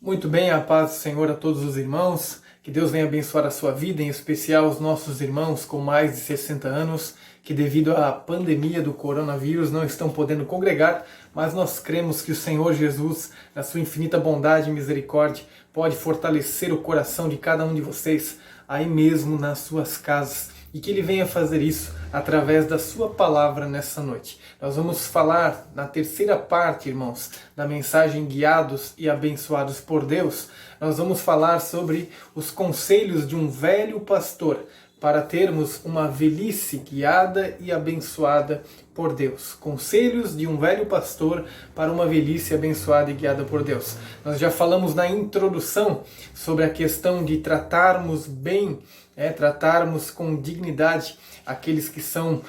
Muito bem, a paz do Senhor a todos os irmãos. Que Deus venha abençoar a sua vida, em especial os nossos irmãos com mais de 60 anos, que devido à pandemia do coronavírus não estão podendo congregar, mas nós cremos que o Senhor Jesus, na sua infinita bondade e misericórdia, pode fortalecer o coração de cada um de vocês, aí mesmo nas suas casas, e que Ele venha fazer isso através da sua palavra nessa noite. Nós vamos falar na terceira parte, irmãos, da mensagem Guiados e Abençoados por Deus. Nós vamos falar sobre os conselhos de um velho pastor para termos uma velhice guiada e abençoada por Deus. Conselhos de um velho pastor para uma velhice abençoada e guiada por Deus. Nós já falamos na introdução sobre a questão de tratarmos bem, tratarmos com dignidade aqueles que são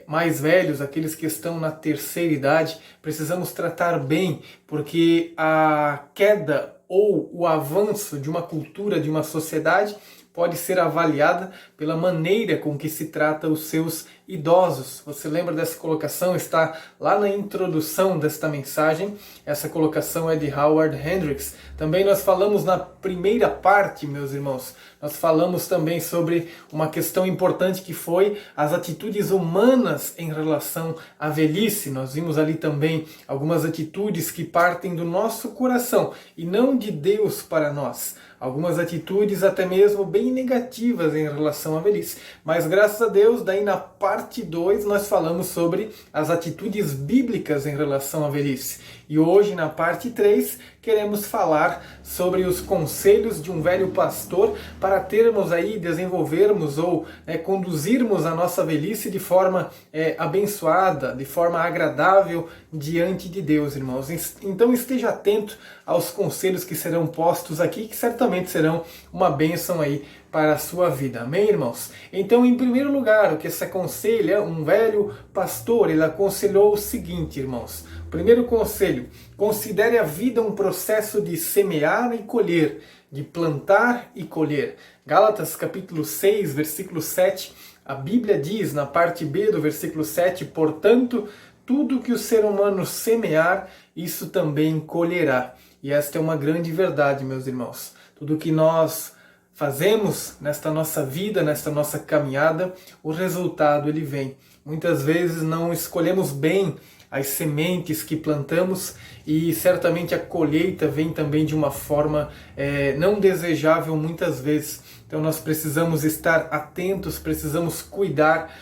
mais velhos, aqueles que estão na terceira idade. Precisamos tratar bem, porque a queda ou o avanço de uma cultura, de uma sociedade, pode ser avaliada pela maneira com que se trata os seus idosos. Você lembra dessa colocação? Está lá na introdução desta mensagem. Essa colocação é de Howard Hendricks. Também nós falamos na primeira parte, meus irmãos, nós falamos também sobre uma questão importante que foi as atitudes humanas em relação à velhice. Nós vimos ali também algumas atitudes que partem do nosso coração e não de Deus para nós. Algumas atitudes até mesmo bem negativas em relação à velhice. Mas graças a Deus, daí na parte 2 nós falamos sobre as atitudes bíblicas em relação à velhice. E hoje na parte 3 queremos falar sobre os conselhos de um velho pastor para termos aí, desenvolvermos ou conduzirmos a nossa velhice de forma abençoada, de forma agradável diante de Deus, irmãos. Então esteja atento aos conselhos que serão postos aqui, que certamente serão uma bênção aí para a sua vida. Amém, irmãos? Então, em primeiro lugar, o que se aconselha, um velho pastor, ele aconselhou o seguinte, irmãos. Primeiro conselho: considere a vida um processo de semear e colher, de plantar e colher. Gálatas capítulo 6, versículo 7, a Bíblia diz na parte B do versículo 7, portanto, tudo que o ser humano semear, isso também colherá. E esta é uma grande verdade, meus irmãos. Tudo que nós fazemos nesta nossa vida, nesta nossa caminhada, o resultado ele vem. Muitas vezes não escolhemos bem as sementes que plantamos e certamente a colheita vem também de uma forma não desejável muitas vezes. Então nós precisamos estar atentos, precisamos cuidar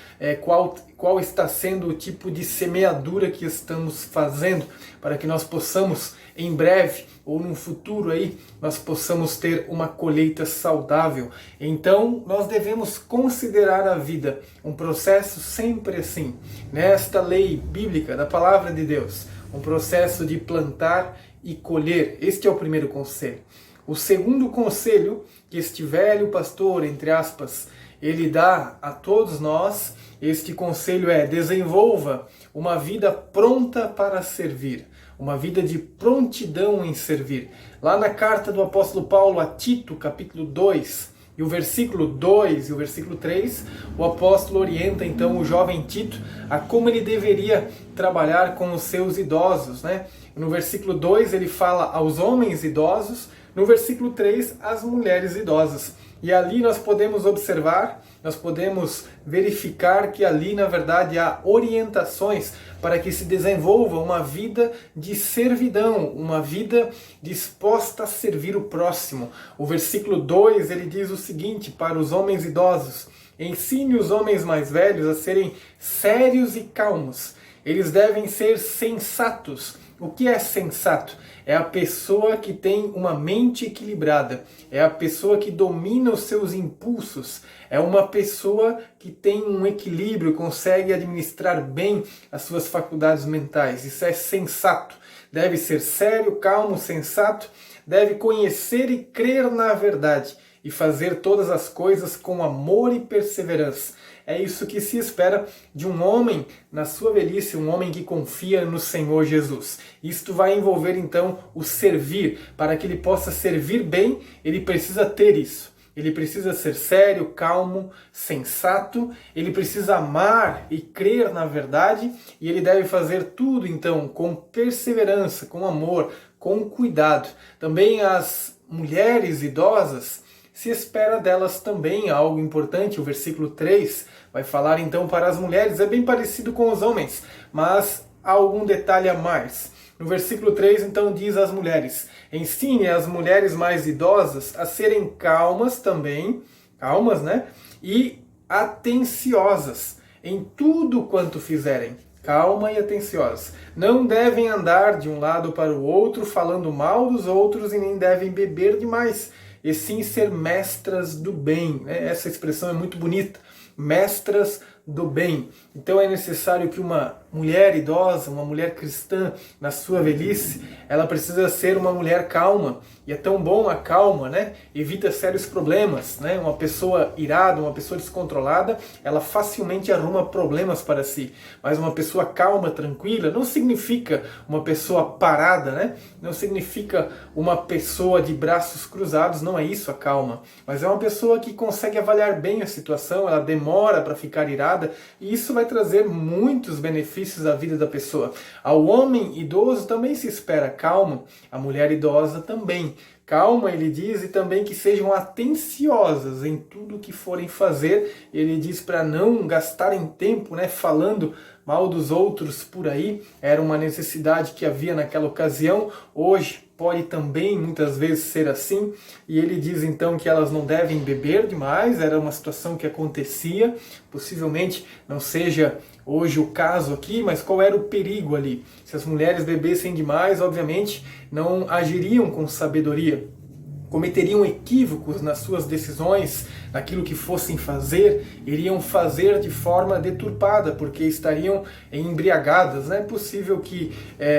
qual está sendo o tipo de semeadura que estamos fazendo, para que nós possamos em breve ou num futuro aí, nós possamos ter uma colheita saudável. Então nós devemos considerar a vida um processo sempre assim, nesta lei bíblica da palavra de Deus, um processo de plantar e colher. Este é o primeiro conselho. O segundo conselho que este velho pastor, entre aspas, ele dá a todos nós, este conselho é: desenvolva uma vida pronta para servir, uma vida de prontidão em servir. Lá na carta do apóstolo Paulo a Tito, capítulo 2, e o versículo 2 e o versículo 3, o apóstolo orienta então o jovem Tito a como ele deveria trabalhar com os seus idosos, né? No versículo 2 ele fala aos homens idosos, no versículo 3 às mulheres idosas. E ali nós podemos observar, nós podemos verificar que ali na verdade há orientações para que se desenvolva uma vida de servidão, uma vida disposta a servir o próximo. O versículo 2 ele diz o seguinte para os homens idosos: ensine os homens mais velhos a serem sérios e calmos. Eles devem ser sensatos. O que é sensato? É a pessoa que tem uma mente equilibrada, é a pessoa que domina os seus impulsos, é uma pessoa que tem um equilíbrio, consegue administrar bem as suas faculdades mentais. Isso é sensato. Deve ser sério, calmo, sensato, deve conhecer e crer na verdade e fazer todas as coisas com amor e perseverança. É isso que se espera de um homem na sua velhice, um homem que confia no Senhor Jesus. Isto vai envolver então o servir. Para que ele possa servir bem, ele precisa ter isso. ele precisa ser sério, calmo, sensato, ele precisa amar e crer na verdade, e ele deve fazer tudo então com perseverança, com amor, com cuidado. Também as mulheres idosas, se espera delas também algo importante. O versículo 3 vai falar então para as mulheres, é bem parecido com os homens, mas há algum detalhe a mais. No versículo 3, então, diz às mulheres: ensine as mulheres mais idosas a serem calmas também, calmas, né? E atenciosas em tudo quanto fizerem. Calma e atenciosas. Não devem andar de um lado para o outro falando mal dos outros e nem devem beber demais, e sim ser mestras do bem. Essa expressão é muito bonita. Mestras do bem. Então é necessário que uma mulher idosa, uma mulher cristã, na sua velhice, ela precisa ser uma mulher calma. E é tão bom a calma, né? Evita sérios problemas, né? Uma pessoa irada, uma pessoa descontrolada, ela facilmente arruma problemas para si. Mas uma pessoa calma, tranquila, não significa uma pessoa parada, né? Não significa uma pessoa de braços cruzados, não é isso a calma. Mas é uma pessoa que consegue avaliar bem a situação, ela demora para ficar irada, e isso vai trazer muitos benefícios à vida da pessoa. Ao homem idoso também se espera calma, a mulher idosa também. Calma, ele diz, e também que sejam atenciosas em tudo que forem fazer. Ele diz para não gastarem tempo, né, falando mal dos outros por aí. Era uma necessidade que havia naquela ocasião. Hoje pode também muitas vezes ser assim. E ele diz então que elas não devem beber demais. Era uma situação que acontecia. Possivelmente não seja hoje o caso aqui, mas qual era o perigo ali? Se as mulheres bebessem demais, obviamente não agiriam com sabedoria, cometeriam equívocos nas suas decisões, naquilo que fossem fazer, iriam fazer de forma deturpada, porque estariam embriagadas. Não é possível que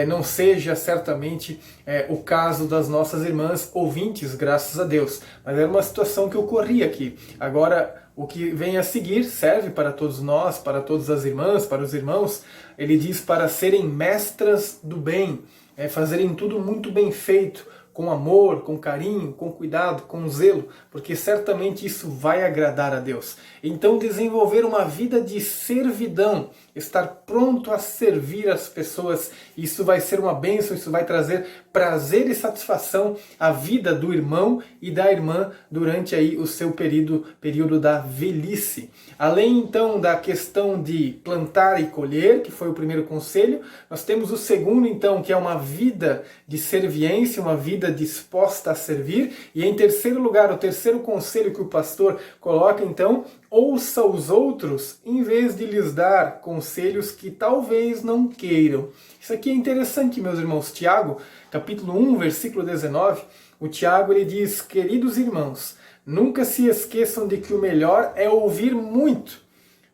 não seja certamente o caso das nossas irmãs ouvintes, graças a Deus, mas era uma situação que ocorria aqui. Agora, o que vem a seguir serve para todos nós, para todas as irmãs, para os irmãos. Ele diz para serem mestras do bem, fazerem tudo muito bem feito, com amor, com carinho, com cuidado, com zelo, porque certamente isso vai agradar a Deus. Então desenvolver uma vida de servidão, estar pronto a servir as pessoas, isso vai ser uma bênção, isso vai trazer prazer e satisfação à vida do irmão e da irmã durante aí o seu período da velhice. Além então da questão de plantar e colher, que foi o primeiro conselho, nós temos o segundo então, que é uma vida de serviência, uma vida disposta a servir. E em terceiro lugar, o terceiro conselho que o pastor coloca então: ouça os outros em vez de lhes dar conselhos que talvez não queiram. Isso aqui é interessante, meus irmãos. Tiago, capítulo 1, versículo 19, o Tiago ele diz: queridos irmãos, nunca se esqueçam de que o melhor é ouvir muito,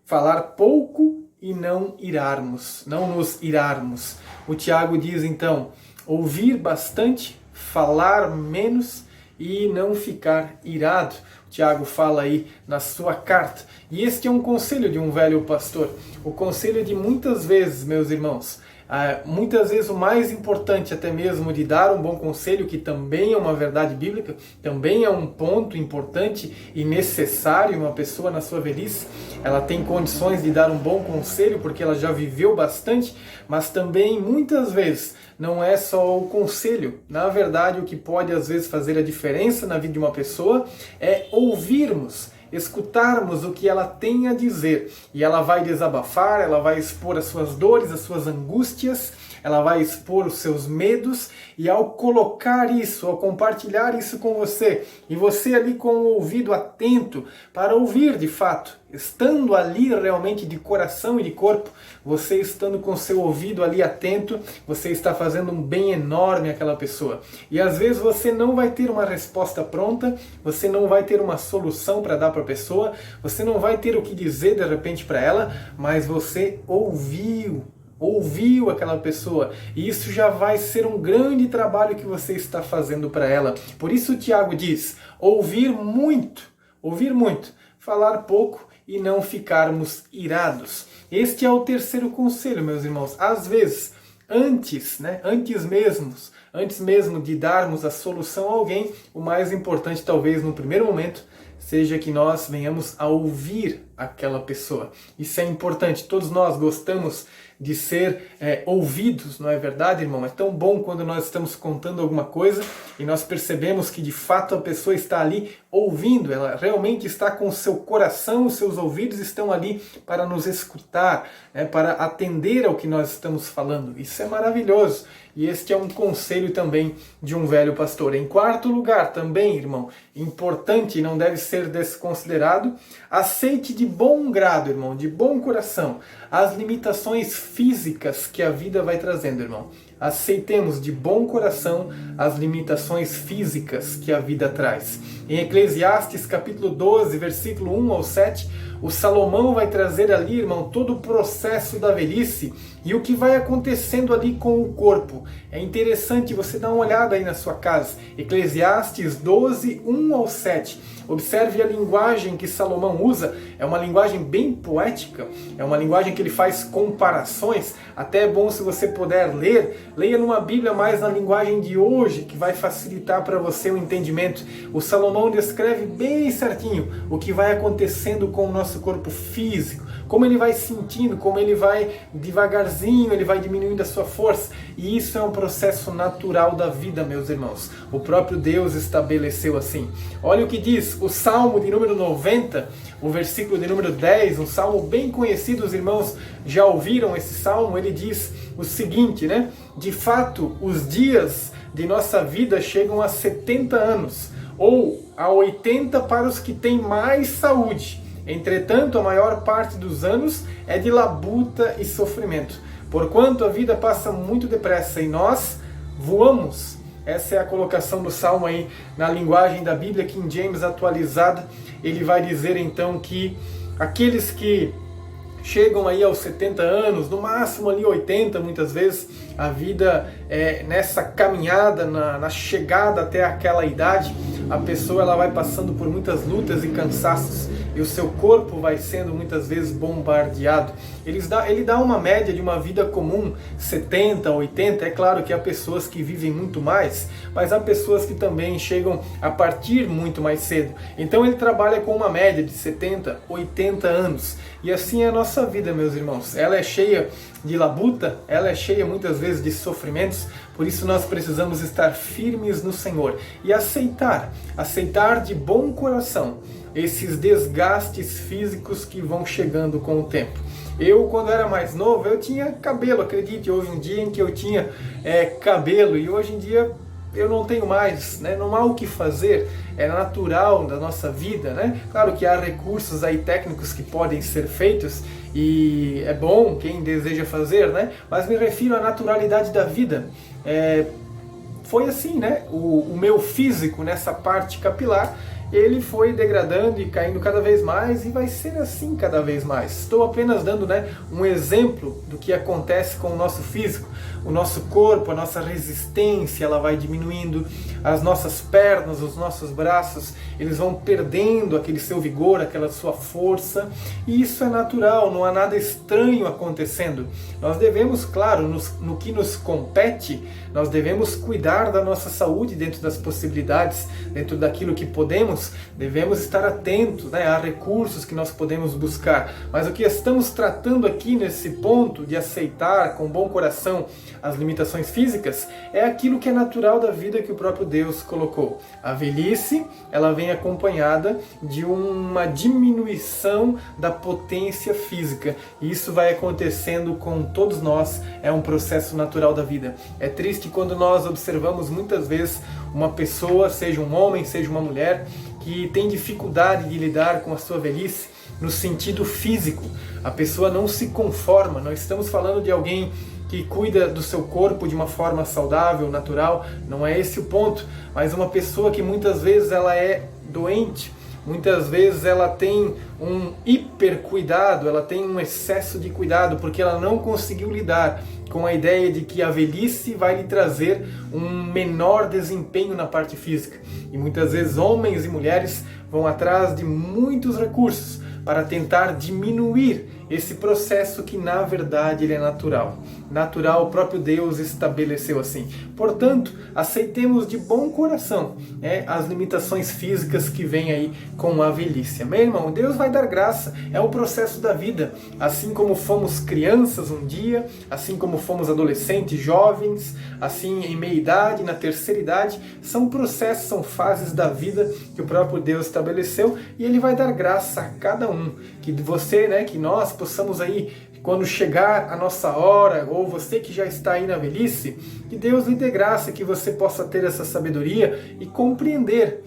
falar pouco e não nos irarmos. O Tiago diz então: ouvir bastante, falar menos e não ficar irado. O Tiago fala aí na sua carta. E este é um conselho de um velho pastor. O conselho de muitas vezes, meus irmãos, muitas vezes o mais importante até mesmo de dar um bom conselho, que também é uma verdade bíblica, também é um ponto importante e necessário. Uma pessoa na sua velhice, ela tem condições de dar um bom conselho porque ela já viveu bastante, mas também muitas vezes não é só o conselho. Na verdade, o que pode às vezes fazer a diferença na vida de uma pessoa é ouvirmos, escutarmos o que ela tem a dizer. E ela vai desabafar, ela vai expor as suas dores, as suas angústias, ela vai expor os seus medos, e ao colocar isso, ao compartilhar isso com você, e você ali com o ouvido atento para ouvir de fato, estando ali realmente de coração e de corpo, você estando com seu ouvido ali atento, você está fazendo um bem enorme àquela pessoa. E às vezes você não vai ter uma resposta pronta, você não vai ter uma solução para dar para a pessoa, você não vai ter o que dizer de repente para ela, mas você ouviu aquela pessoa, e isso já vai ser um grande trabalho que você está fazendo para ela. Por isso o Tiago diz: ouvir muito, falar pouco e não ficarmos irados. Este é o terceiro conselho, meus irmãos. Às vezes, antes mesmo de darmos a solução a alguém, o mais importante talvez no primeiro momento seja que nós venhamos a ouvir aquela pessoa. Isso é importante. Todos nós gostamos de ser ouvidos, não é verdade, irmão? É tão bom quando nós estamos contando alguma coisa e nós percebemos que de fato a pessoa está ali ouvindo, ela realmente está com o seu coração, os seus ouvidos estão ali para nos escutar, para atender ao que nós estamos falando. Isso é maravilhoso. E este é um conselho também de um velho pastor. Em quarto lugar, também, irmão, importante e não deve ser desconsiderado, aceite de bom grado, irmão, de bom coração, as limitações físicas que a vida vai trazendo, irmão. Aceitemos de bom coração as limitações físicas que a vida traz. Em Eclesiastes capítulo 12, versículo 1 ao 7, o Salomão vai trazer ali, irmão, todo o processo da velhice e o que vai acontecendo ali com o corpo. É interessante você dar uma olhada aí na sua casa. Eclesiastes 12, 1 ao 7. Observe a linguagem que Salomão usa, é uma linguagem bem poética, é uma linguagem que ele faz comparações, até é bom se você puder ler, leia numa Bíblia mais na linguagem de hoje, que vai facilitar para você o entendimento. O Salomão descreve bem certinho o que vai acontecendo com o nosso corpo físico, como ele vai sentindo, como ele vai devagarzinho, ele vai diminuindo a sua força, e isso é um processo natural da vida, meus irmãos. O próprio Deus estabeleceu assim. Olha o que diz o Salmo de número 90, o versículo de número 10, um salmo bem conhecido, os irmãos já ouviram esse salmo. Ele diz o seguinte, né? De fato, os dias de nossa vida chegam a 70 anos, ou a 80 para os que têm mais saúde. Entretanto, a maior parte dos anos é de labuta e sofrimento, porquanto a vida passa muito depressa e nós voamos. Essa é a colocação do Salmo aí na linguagem da Bíblia King James atualizada. Ele vai dizer então que aqueles que chegam aí aos 70 anos, no máximo ali 80 muitas vezes, a vida nessa caminhada, na chegada até aquela idade, a pessoa ela vai passando por muitas lutas e cansaços, e o seu corpo vai sendo muitas vezes bombardeado. Ele dá uma média de uma vida comum, 70, 80, é claro que há pessoas que vivem muito mais, mas há pessoas que também chegam a partir muito mais cedo. Então ele trabalha com uma média de 70, 80 anos. E assim é a nossa vida, meus irmãos. Ela é cheia de labuta, ela é cheia muitas vezes de sofrimentos, por isso nós precisamos estar firmes no Senhor e aceitar de bom coração esses desgastes físicos que vão chegando com o tempo. Eu, quando era mais novo, eu tinha cabelo, acredite, houve um dia em que eu tinha cabelo, e hoje em dia eu não tenho mais, né? Não há o que fazer, é natural da nossa vida, né? Claro que há recursos aí técnicos que podem ser feitos, e é bom quem deseja fazer, né? Mas me refiro à naturalidade da vida. Foi assim, né? O meu físico nessa parte capilar, ele foi degradando e caindo cada vez mais, e vai ser assim cada vez mais. Estou apenas dando, né, um exemplo do que acontece com o nosso físico. O nosso corpo, a nossa resistência, ela vai diminuindo, as nossas pernas, os nossos braços, eles vão perdendo aquele seu vigor, aquela sua força, e isso é natural, não há nada estranho acontecendo. Nós devemos, claro, no que nos compete, nós devemos cuidar da nossa saúde dentro das possibilidades, dentro daquilo que podemos, devemos estar atentos, né, a recursos que nós podemos buscar. Mas o que estamos tratando aqui nesse ponto de aceitar com bom coração as limitações físicas é aquilo que é natural da vida que o próprio Deus colocou. A velhice, ela vem acompanhada de uma diminuição da potência física, e isso vai acontecendo com todos nós, é um processo natural da vida. É triste quando nós observamos muitas vezes uma pessoa, seja um homem, seja uma mulher, que tem dificuldade de lidar com a sua velhice no sentido físico. A pessoa não se conforma, não estamos falando de alguém que cuida do seu corpo de uma forma saudável, natural, não é esse o ponto, mas uma pessoa que muitas vezes ela é doente, muitas vezes ela tem um hipercuidado, ela tem um excesso de cuidado, porque ela não conseguiu lidar com a ideia de que a velhice vai lhe trazer um menor desempenho na parte física. E muitas vezes homens e mulheres vão atrás de muitos recursos para tentar diminuir esse processo que na verdade ele é natural. natural, o próprio Deus estabeleceu assim. Portanto, aceitemos de bom coração as limitações físicas que vêm aí com a velhice. Amém, irmão? Deus vai dar graça, é o processo da vida. Assim como fomos crianças um dia, assim como fomos adolescentes, jovens, assim em meia-idade, na terceira idade, são processos, são fases da vida que o próprio Deus estabeleceu e Ele vai dar graça a cada um. Que você, que nós possamos aí, quando chegar a nossa hora, ou você que já está aí na velhice, que Deus lhe dê graça, que você possa ter essa sabedoria e compreender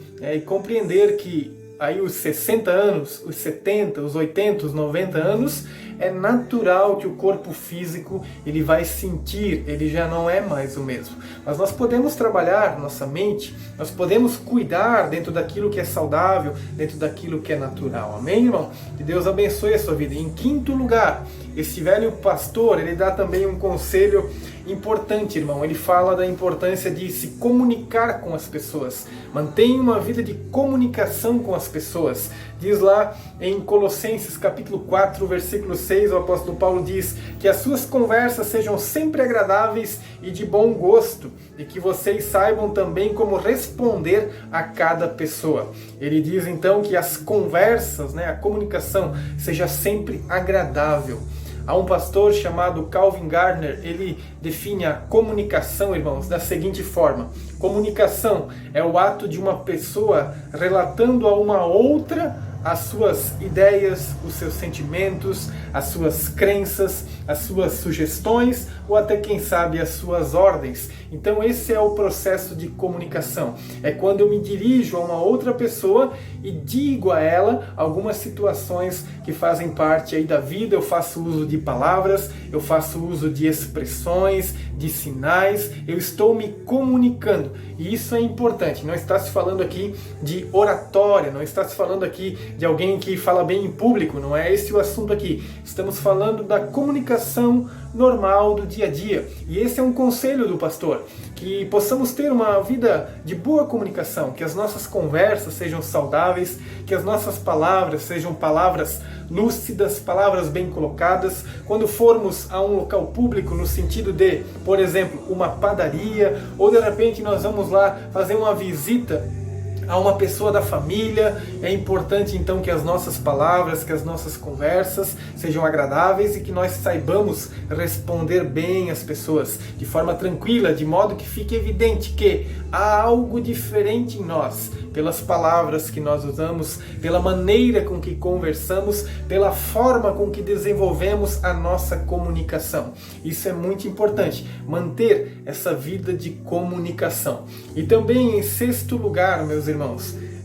que aí os 60 anos, os 70, os 80, os 90 anos, é natural que o corpo físico ele vai sentir, ele já não é mais o mesmo. Mas nós podemos trabalhar nossa mente, nós podemos cuidar dentro daquilo que é saudável, dentro daquilo que é natural. Amém, irmão? Que Deus abençoe a sua vida. Em quinto lugar, esse velho pastor, ele dá também um conselho importante, irmão. Ele fala da importância de se comunicar com as pessoas. Mantenha uma vida de comunicação com as pessoas. Diz lá em Colossenses capítulo 4, versículo 6, o apóstolo Paulo diz que as suas conversas sejam sempre agradáveis e de bom gosto, e que vocês saibam também como responder a cada pessoa. Ele diz então que as conversas, a comunicação, seja sempre agradável. Há um pastor chamado Calvin Gardner, ele define a comunicação, irmãos, da seguinte forma: comunicação é o ato de uma pessoa relatando a uma outra as suas ideias, os seus sentimentos, as suas crenças, as suas sugestões ou até, quem sabe, as suas ordens. Então esse é o processo de comunicação. É quando eu me dirijo a uma outra pessoa e digo a ela algumas situações que fazem parte aí da vida. Eu faço uso de palavras, eu faço uso de expressões, de sinais, eu estou me comunicando. E isso é importante. Não está se falando aqui de oratória, não está se falando aqui de alguém que fala bem em público, não é esse o assunto aqui. Estamos falando da comunicação normal do dia a dia. E esse é um conselho do pastor, que possamos ter uma vida de boa comunicação, que as nossas conversas sejam saudáveis, que as nossas palavras sejam palavras lúcidas, palavras bem colocadas. Quando formos a um local público, no sentido de, por exemplo, uma padaria, ou de repente nós vamos lá fazer uma visita a uma pessoa da família, é importante então que as nossas palavras, que as nossas conversas sejam agradáveis e que nós saibamos responder bem às pessoas de forma tranquila, de modo que fique evidente que há algo diferente em nós, pelas palavras que nós usamos, pela maneira com que conversamos, pela forma com que desenvolvemos a nossa comunicação. Isso é muito importante, manter essa vida de comunicação. E também, em sexto lugar, meus irmãos,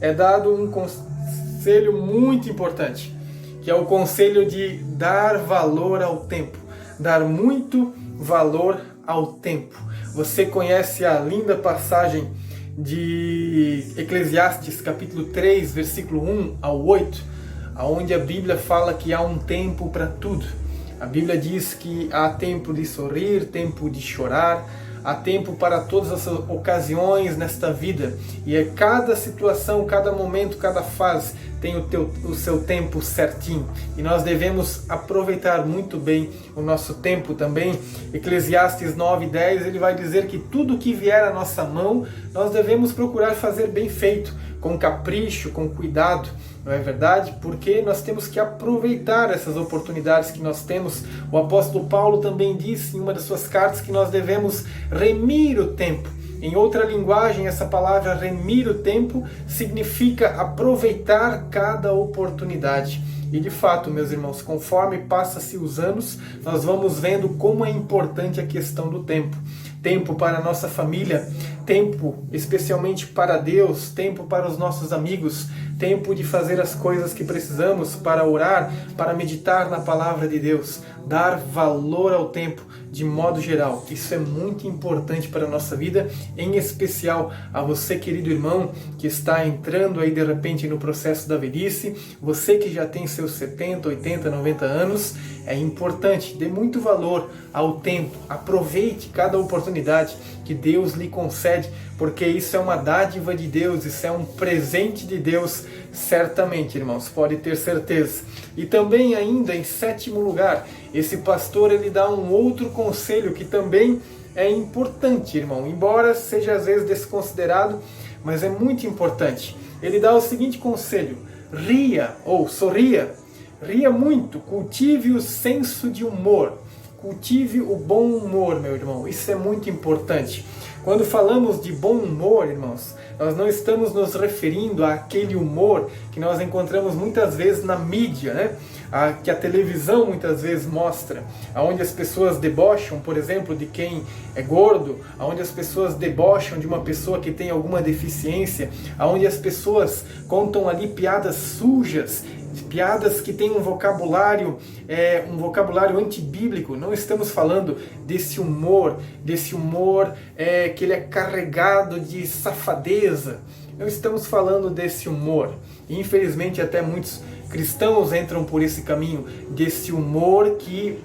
é dado um conselho muito importante, que é o conselho de dar valor ao tempo, dar muito valor ao tempo. Você conhece a linda passagem de Eclesiastes, capítulo 3, versículo 1 ao 8, onde a Bíblia fala que há um tempo para tudo. A Bíblia diz que há tempo de sorrir, tempo de chorar, há tempo para todas as ocasiões nesta vida. E é cada situação, cada momento, cada fase tem o seu tempo certinho. E nós devemos aproveitar muito bem o nosso tempo também. Eclesiastes 9:10, ele vai dizer que tudo que vier à nossa mão, nós devemos procurar fazer bem feito, com capricho, com cuidado. Não é verdade? Porque nós temos que aproveitar essas oportunidades que nós temos. O apóstolo Paulo também disse em uma das suas cartas que nós devemos remir o tempo. Em outra linguagem, essa palavra remir o tempo significa aproveitar cada oportunidade. E de fato, meus irmãos, conforme passa-se os anos, nós vamos vendo como é importante a questão do tempo. Tempo para a nossa família, tempo especialmente para Deus, tempo para os nossos amigos, tempo de fazer as coisas que precisamos para orar, para meditar na palavra de Deus, dar valor ao tempo de modo geral. Isso é muito importante para a nossa vida, em especial a você, querido irmão, que está entrando aí de repente no processo da velhice, você que já tem seus 70, 80, 90 anos, é importante, dê muito valor ao tempo, aproveite cada oportunidade que Deus lhe concede, porque isso é uma dádiva de Deus, isso é um presente de Deus, certamente, irmãos, pode ter certeza. E também ainda, em sétimo lugar, esse pastor ele dá um outro conselho conselho que também é importante, irmão, embora seja às vezes desconsiderado, mas é muito importante. Ele dá o seguinte conselho: ria ou sorria, ria muito, cultive o senso de humor, cultive o bom humor, meu irmão, isso é muito importante. Quando falamos de bom humor, irmãos, nós não estamos nos referindo àquele humor que nós encontramos muitas vezes na mídia, né? Que a televisão muitas vezes mostra, onde as pessoas debocham, por exemplo, de quem é gordo, onde as pessoas debocham de uma pessoa que tem alguma deficiência, onde as pessoas contam ali piadas sujas, piadas que têm um vocabulário antibíblico. Não estamos falando desse humor que ele é carregado de safadeza. Não estamos falando desse humor. E, infelizmente, até muitos cristãos entram por esse caminho, desse humor que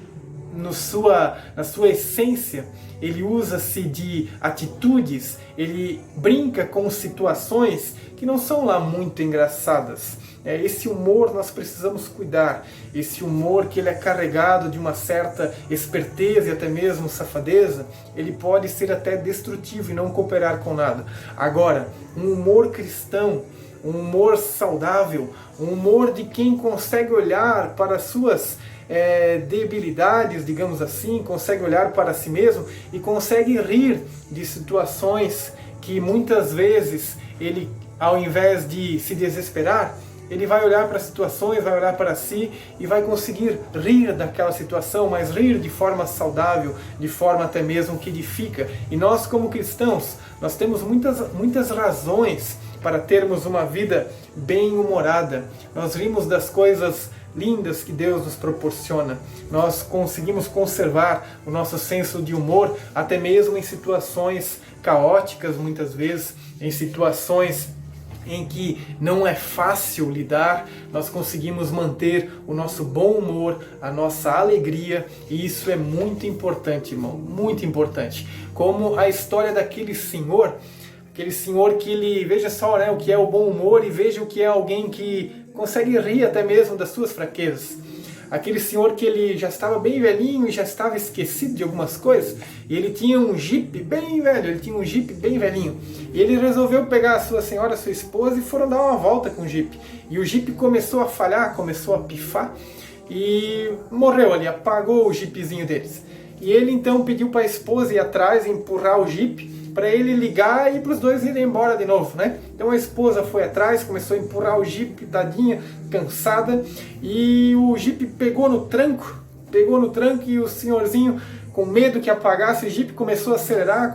na sua essência ele usa-se de atitudes, ele brinca com situações que não são lá muito engraçadas. Esse humor nós precisamos cuidar, esse humor que ele é carregado de uma certa esperteza e até mesmo safadeza, ele pode ser até destrutivo e não cooperar com nada. Agora, um humor cristão, um humor saudável, um humor de quem consegue olhar para as suas debilidades, digamos assim, consegue olhar para si mesmo e consegue rir de situações que muitas vezes ele, ao invés de se desesperar, ele vai olhar para as situações, vai olhar para si e vai conseguir rir daquela situação, mas rir de forma saudável, de forma até mesmo que edifica. E nós, como cristãos, nós temos muitas razões para termos uma vida bem-humorada. Nós rimos das coisas lindas que Deus nos proporciona. Nós conseguimos conservar o nosso senso de humor até mesmo em situações caóticas, muitas vezes, em situações em que não é fácil lidar, nós conseguimos manter o nosso bom humor, a nossa alegria, e isso é muito importante, irmão, muito importante. Como a história daquele senhor que ele, veja só, né, o que é o bom humor e veja o que é alguém que consegue rir até mesmo das suas fraquezas. Aquele senhor que ele já estava bem velhinho e já estava esquecido de algumas coisas, e ele tinha um jipe bem velho, e ele resolveu pegar a sua senhora, a sua esposa, e foram dar uma volta com o jipe. E o jipe começou a falhar, começou a pifar, e morreu ali, apagou o jipezinho deles. E ele então pediu para a esposa ir atrás e empurrar o jipe, para ele ligar e para os dois irem embora de novo, né? Então a esposa foi atrás, começou a empurrar o jipe, tadinha, cansada, e o jipe pegou no tranco e o senhorzinho, com medo que apagasse o jipe, começou a acelerar,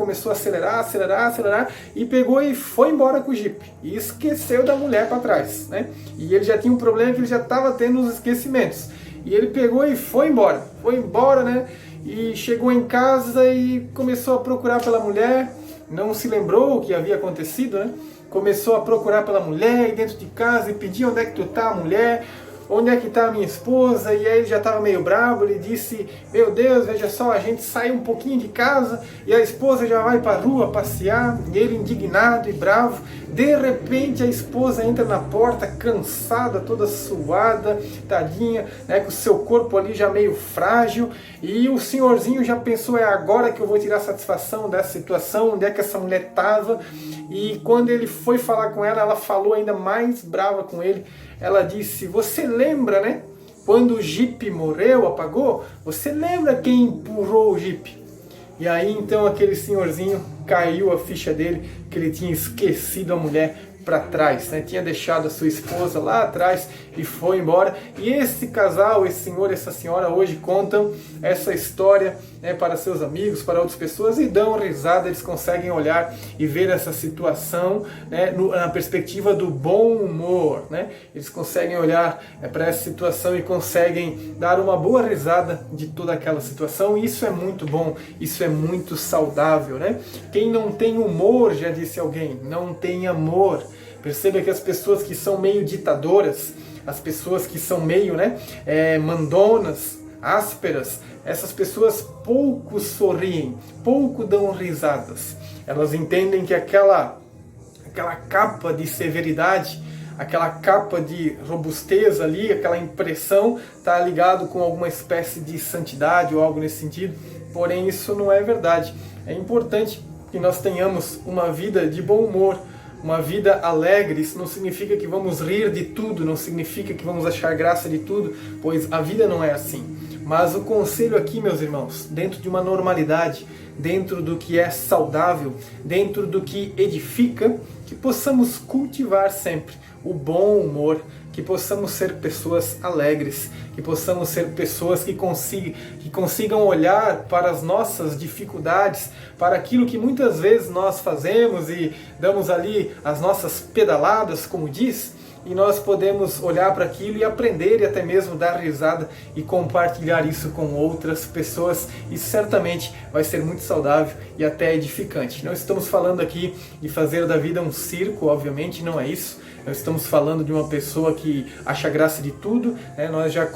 e pegou e foi embora com o jipe. E esqueceu da mulher para trás, né? E ele já tinha um problema que ele já estava tendo os esquecimentos. E ele pegou e foi embora, né? E chegou em casa e começou a procurar pela mulher. Não se lembrou o que havia acontecido, né? Começou a procurar pela mulher e dentro de casa e pedia: onde é que tu tá, mulher? Onde é que está a minha esposa? E aí ele já estava meio bravo, ele disse: meu Deus, veja só, a gente sai um pouquinho de casa e a esposa já vai para a rua passear. E ele, indignado e bravo, de repente a esposa entra na porta, cansada, toda suada, tadinha, né, com o seu corpo ali já meio frágil, e o senhorzinho já pensou: é agora que eu vou tirar satisfação dessa situação, onde é que essa mulher estava? E quando ele foi falar com ela, ela falou ainda mais brava com ele. Ela disse: você lembra, né? Quando o jipe morreu, apagou? Você lembra quem empurrou o jipe? E aí então aquele senhorzinho, caiu a ficha dele, que ele tinha esquecido a mulher para trás, né? Tinha deixado a sua esposa lá atrás e foi embora. E esse casal, esse senhor e essa senhora hoje contam essa história, né, para seus amigos, para outras pessoas, e dão risada. Eles conseguem olhar e ver essa situação, né, na perspectiva do bom humor, né? Eles conseguem olhar para essa situação e conseguem dar uma boa risada de toda aquela situação. E isso é muito bom, isso é muito saudável, né? Quem não tem humor, já disse alguém, não tem amor. Perceba que as pessoas que são meio ditadoras, as pessoas que são meio, né, mandonas, ásperas, essas pessoas pouco sorriem, pouco dão risadas. Elas entendem que aquela capa de severidade, aquela capa de robustez ali, aquela impressão, está ligado com alguma espécie de santidade ou algo nesse sentido, porém isso não é verdade. É importante que nós tenhamos uma vida de bom humor, uma vida alegre. Isso não significa que vamos rir de tudo, não significa que vamos achar graça de tudo, pois a vida não é assim. Mas o conselho aqui, meus irmãos, dentro de uma normalidade, dentro do que é saudável, dentro do que edifica, que possamos cultivar sempre o bom humor, que possamos ser pessoas alegres, que possamos ser pessoas que consigam olhar para as nossas dificuldades, para aquilo que muitas vezes nós fazemos e damos ali as nossas pedaladas, como diz, e nós podemos olhar para aquilo e aprender e até mesmo dar risada e compartilhar isso com outras pessoas. Isso certamente vai ser muito saudável e até edificante. Não estamos falando aqui de fazer da vida um circo, obviamente, não é isso. Nós estamos falando de uma pessoa que acha graça de tudo, né? Nós já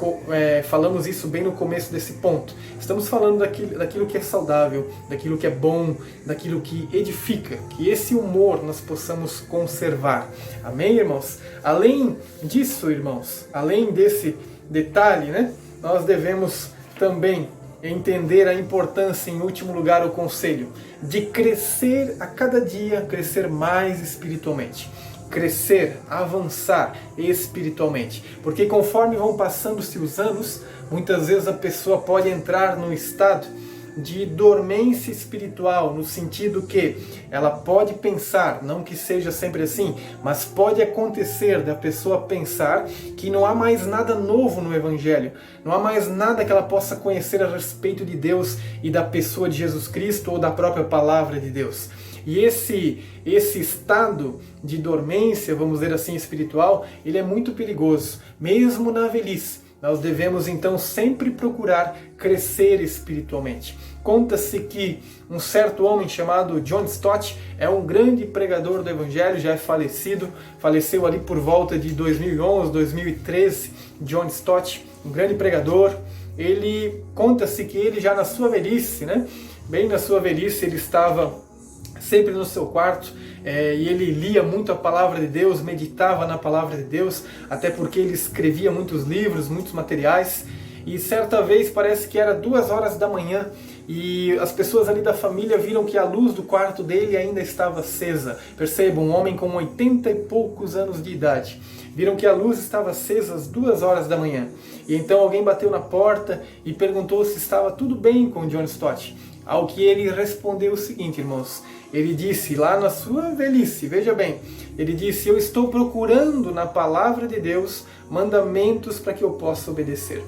falamos isso bem no começo desse ponto. Estamos falando daquilo que é saudável, daquilo que é bom, daquilo que edifica, que esse humor nós possamos conservar. Amém, irmãos? Além disso, irmãos, além desse detalhe, né, nós devemos também entender a importância, em último lugar, o conselho de crescer a cada dia, crescer mais espiritualmente. Crescer, avançar espiritualmente, porque conforme vão passando-se os anos, muitas vezes a pessoa pode entrar num estado de dormência espiritual, no sentido que ela pode pensar, não que seja sempre assim, mas pode acontecer da pessoa pensar que não há mais nada novo no Evangelho, não há mais nada que ela possa conhecer a respeito de Deus e da pessoa de Jesus Cristo ou da própria palavra de Deus. E esse estado de dormência, vamos dizer assim, espiritual, ele é muito perigoso, mesmo na velhice. Nós devemos então sempre procurar crescer espiritualmente. Conta-se que um certo homem chamado John Stott é um grande pregador do Evangelho, já é falecido, faleceu ali por volta de 2011, 2013, John Stott, um grande pregador. Conta-se que ele já na sua velhice, né, bem na sua velhice, ele estava sempre no seu quarto, e ele lia muito a palavra de Deus, meditava na palavra de Deus, até porque ele escrevia muitos livros, muitos materiais, e certa vez parece que era 2 horas da manhã, e as pessoas ali da família viram que a luz do quarto dele ainda estava acesa. Percebam, um homem com 80 e poucos anos de idade. Viram que a luz estava acesa às 2 horas da manhã. E então alguém bateu na porta e perguntou se estava tudo bem com John Stott. Ao que ele respondeu o seguinte, irmãos. Ele disse lá na sua velhice, veja bem, ele disse: eu estou procurando na palavra de Deus mandamentos para que eu possa obedecer.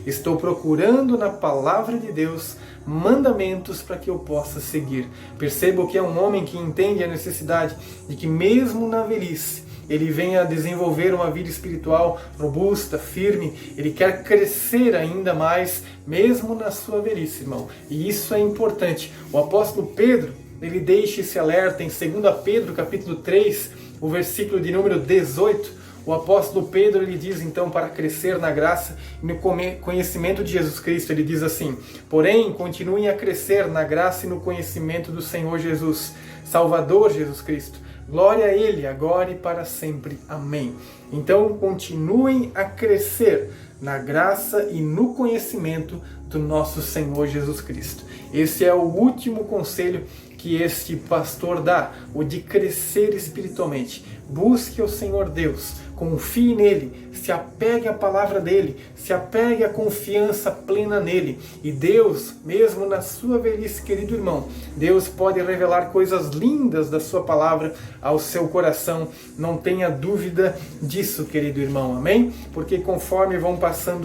Estou procurando na palavra de Deus mandamentos para que eu possa seguir. Percebo que é um homem que entende a necessidade de que mesmo na velhice ele venha a desenvolver uma vida espiritual robusta, firme. Ele quer crescer ainda mais, mesmo na sua velhice, irmão. E isso é importante. O apóstolo Pedro, ele deixa esse alerta em 2 Pedro, capítulo 3, o versículo de número 18. O apóstolo Pedro, ele diz então, para crescer na graça e no conhecimento de Jesus Cristo, ele diz assim: porém, continuem a crescer na graça e no conhecimento do Senhor Jesus, Salvador Jesus Cristo. Glória a Ele, agora e para sempre. Amém. Então, continuem a crescer na graça e no conhecimento do nosso Senhor Jesus Cristo. Esse é o último conselho que este pastor dá, o de crescer espiritualmente. Busque o Senhor Deus, confie nele, se apegue à palavra dele, se apegue à confiança plena nele. E Deus, mesmo na sua velhice, querido irmão, Deus pode revelar coisas lindas da sua palavra ao seu coração. Não tenha dúvida disso, querido irmão, amém? Porque conforme vão passando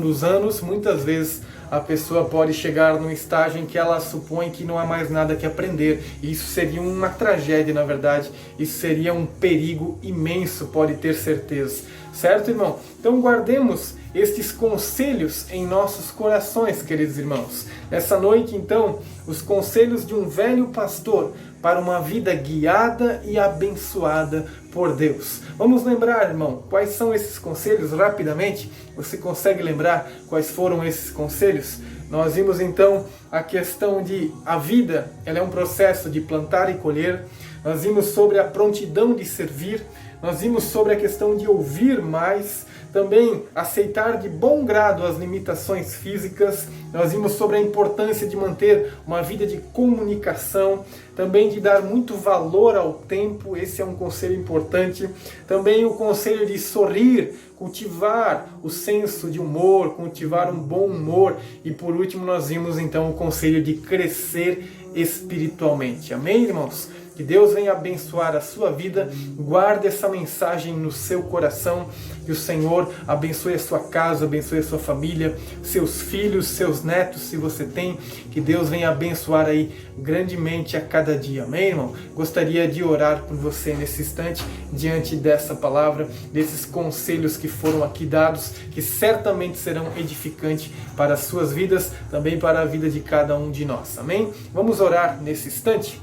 os anos, muitas vezes a pessoa pode chegar num estágio em que ela supõe que não há mais nada que aprender. E isso seria uma tragédia, na verdade. Isso seria um perigo imenso, pode ter certeza. Certo, irmão? Então guardemos estes conselhos em nossos corações, queridos irmãos. Nessa noite, então, os conselhos de um velho pastor para uma vida guiada e abençoada por Deus. Vamos lembrar, irmão, quais são esses conselhos rapidamente? Você consegue lembrar quais foram esses conselhos? Nós vimos então a questão de a vida, ela é um processo de plantar e colher. nós vimos sobre a prontidão de servir, nós vimos sobre a questão de ouvir mais, também aceitar de bom grado as limitações físicas, nós vimos sobre a importância de manter uma vida de comunicação, também de dar muito valor ao tempo, esse é um conselho importante, também o conselho de sorrir, cultivar o senso de humor, cultivar um bom humor, e por último nós vimos então o conselho de crescer espiritualmente. Amém, irmãos? Que Deus venha abençoar a sua vida, guarde essa mensagem no seu coração, que o Senhor abençoe a sua casa, abençoe a sua família, seus filhos, seus netos, se você tem, que Deus venha abençoar aí grandemente a cada dia, amém, irmão? Gostaria de orar por você nesse instante, diante dessa palavra, desses conselhos que foram aqui dados, que certamente serão edificantes para as suas vidas, também para a vida de cada um de nós, amém? Vamos orar nesse instante?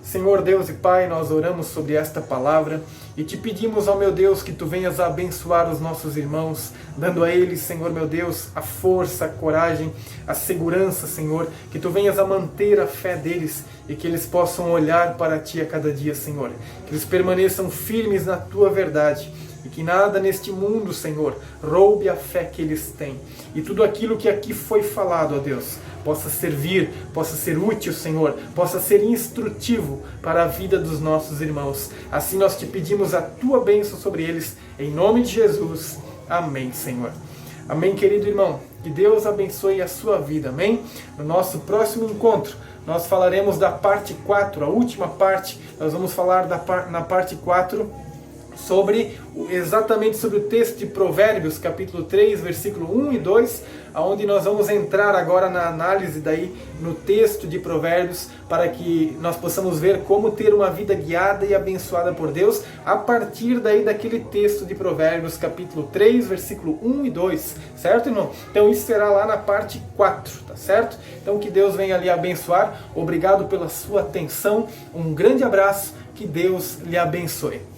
Senhor Deus e Pai, nós oramos sobre esta palavra e te pedimos, ó meu Deus, que Tu venhas a abençoar os nossos irmãos, dando a eles, Senhor meu Deus, a força, a coragem, a segurança, Senhor, que Tu venhas a manter a fé deles e que eles possam olhar para Ti a cada dia, Senhor, que eles permaneçam firmes na Tua verdade e que nada neste mundo, Senhor, roube a fé que eles têm e tudo aquilo que aqui foi falado, ó Deus, possa servir, possa ser útil, Senhor, possa ser instrutivo para a vida dos nossos irmãos. Assim nós te pedimos a Tua bênção sobre eles, em nome de Jesus. Amém, Senhor. Amém, querido irmão. Que Deus abençoe a sua vida, amém? No nosso próximo encontro, nós falaremos da parte 4, a última parte. Nós vamos falar na parte 4 exatamente sobre o texto de Provérbios, capítulo 3, versículo 1 e 2, onde nós vamos entrar agora na análise daí no texto de Provérbios, para que nós possamos ver como ter uma vida guiada e abençoada por Deus, a partir daí daquele texto de Provérbios, capítulo 3, versículo 1 e 2, certo, irmão? Então isso será lá na parte 4, tá certo? Então que Deus venha lhe abençoar, obrigado pela sua atenção, um grande abraço, que Deus lhe abençoe.